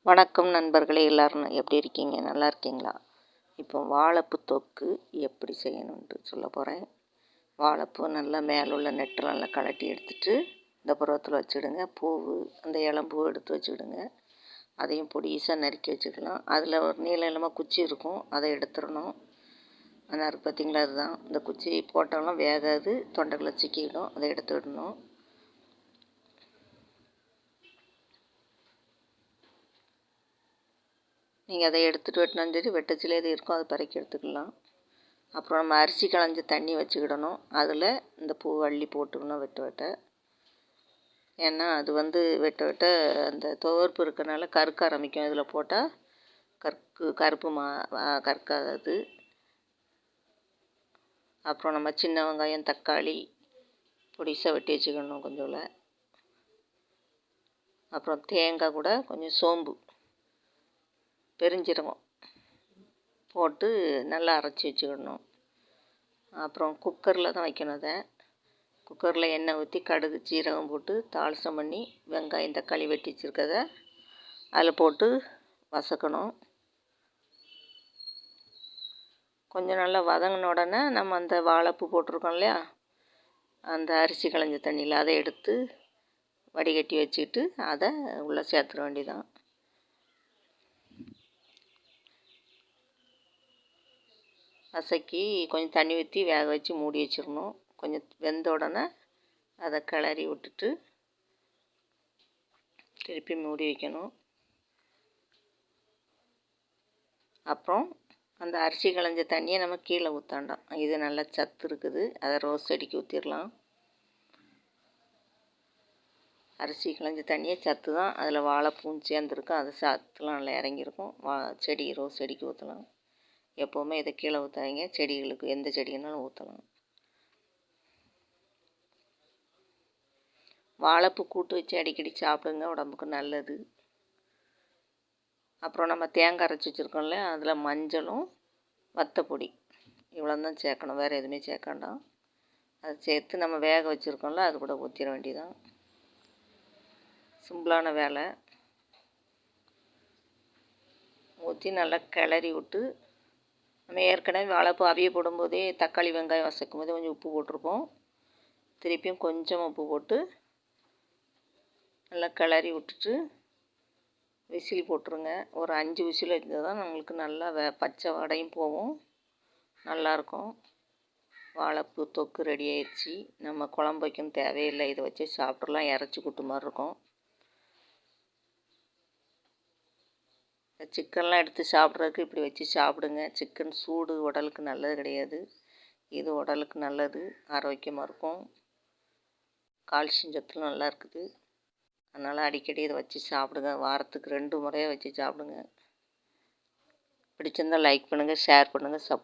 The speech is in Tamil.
வணக்கம் நண்பர்களே, எல்லோரும் எப்படி இருக்கீங்க? நல்லா இருக்கீங்களா? இப்போ வாழைப்பூ தொக்கு எப்படி செய்யணுன்ட்டு சொல்ல போகிறேன். வாழைப்பூ நல்லா மேலே உள்ள நெட்டெல்லாம் நல்லா கலட்டி எடுத்துகிட்டு இந்த பருவத்தில் வச்சுடுங்க. பூவு அந்த இளம்பூ எடுத்து வச்சுடுங்க. அதையும் பொடிசாக நறுக்கி வச்சுக்கலாம். அதில் ஒரு நீளமாக குச்சி இருக்கும், அதை எடுத்துடணும். ஆனால் இருக்குது பார்த்திங்களா, அதுதான் இந்த குச்சி போட்டாலும் வேகாது, தொண்டைக்குள்ளே சிக்கிடும். அதை எடுத்து விடணும். நீங்கள் அதை எடுத்துகிட்டு வெட்டினாலும் சரி, வெட்டச்சிலே எது இருக்கும் அதை பறக்கி எடுத்துக்கலாம். அப்புறம் நம்ம அரிசி களைஞ்ச தண்ணி வச்சுக்கிடணும். அதில் இந்த பூ அள்ளி போட்டுக்கணும் வெட்ட. ஏன்னா அது வெட்ட அந்த துவர்ப்பு இருக்கனால கருக்க ஆரம்பிக்கும். இதில் போட்டால் கருப்பு கற்காது. அப்புறம் நம்ம சின்ன வெங்காயம், தக்காளி பொடிசாக வெட்டி வச்சுக்கணும் கொஞ்சம். அப்புறம் தேங்காய் கூட கொஞ்சம், சோம்பு, பெருஞ்சீரகம் போட்டு நல்லா அரைச்சி வச்சுக்கிடணும். அப்புறம் குக்கரில் தான் வைக்கணும். அதை குக்கரில் எண்ணெய் ஊற்றி கடுகு சீரகம் போட்டு தாளிசம் பண்ணி வெங்காயம் தக்காளி வெட்டி வச்சுருக்கதை அதில் போட்டு வதக்கணும். கொஞ்சம் நல்லா வதங்கின உடனே நம்ம அந்த வாழைப்பூ போட்டிருக்கோம் இல்லையா, அந்த அரிசி களைஞ்ச தண்ணியில் அதை எடுத்து வடிகட்டி வச்சுக்கிட்டு அதை உள்ளே சேர்த்துட வேண்டியதான். வதக்கி கொஞ்சம் தண்ணி ஊற்றி வேக வச்சு மூடி வச்சிடணும். கொஞ்சம் வெந்த உடனே அதை கிளறி விட்டுட்டு திருப்பி மூடி வைக்கணும். அப்புறம் அந்த அரிசி களைஞ்ச தண்ணியை நம்ம கீழே ஊற்றாண்டாம். இது நல்லா சத்து இருக்குது, அதை ரோஸ் செடிக்கு ஊற்றிடலாம். அரிசி களைஞ்ச தண்ணியே சத்து தான், அதில் வாழைப்பூவும் சேர்ந்துருக்கும். அது சத்துலாம் நல்லா இறங்கியிருக்கும். செடி ரோஸ் செடிக்கு ஊற்றலாம். எப்போவுமே இதை கீழே ஊற்றாதீங்க, செடிகளுக்கு எந்த செடினாலும் ஊற்றலாம். வாழைப்பூ கூட்டு வச்சு அடிக்கடி சாப்பிடுங்க, உடம்புக்கு நல்லது. அப்புறம் நம்ம தேங்காய் அரைச்சி வச்சுருக்கோம்ல, அதில் மஞ்சளும் வத்தப்பொடி இவ்வளோ தான் சேர்க்கணும், வேறு எதுவுமே சேர்க்காண்டாம். அதை சேர்த்து நம்ம வேக வச்சுருக்கோம்ல, அது கூட ஊற்றிட வேண்டியதான். சிம்பிளான வேலை. ஊற்றி நல்லா கிளறி விட்டு, நம்ம ஏற்கனவே வாழைப்பூ அவிய போடும்போதே தக்காளி வெங்காயம் வதக்கும் போதே கொஞ்சம் உப்பு போட்டிருப்போம். திருப்பியும் கொஞ்சம் உப்பு போட்டு நல்லா கிளறி விட்டுட்டு விசில் போட்டுருங்க. ஒரு 5 விசில் இருந்தால் தான் நம்மளுக்கு நல்லா பச்சை வடையும் போகும், நல்லாயிருக்கும். வாழைப்பூ தொக்கு ரெடி ஆயிடுச்சு. நம்ம குழம்பு வைக்கணும் தேவையில்லை, இதை வச்சு சாப்பிட்றலாம். இறச்சி கூட்டு மாதிரி இருக்கும். சிக்கன்லாம் எடுத்து சாப்பிட்றதுக்கு இப்படி வச்சு சாப்பிடுங்க. சிக்கன் சூடு, உடலுக்கு நல்லது கிடையாது. இது உடலுக்கு நல்லது, ஆரோக்கியமாக இருக்கும். கால்சியம் சத்துலாம் நல்லா இருக்குது. அதனால் அடிக்கடி இதை வச்சு சாப்பிடுங்க. வாரத்துக்கு 2 முறையாக வச்சு சாப்பிடுங்க. பிடிச்சிருந்தால் லைக் பண்ணுங்கள், ஷேர் பண்ணுங்கள், சப்போர்ட்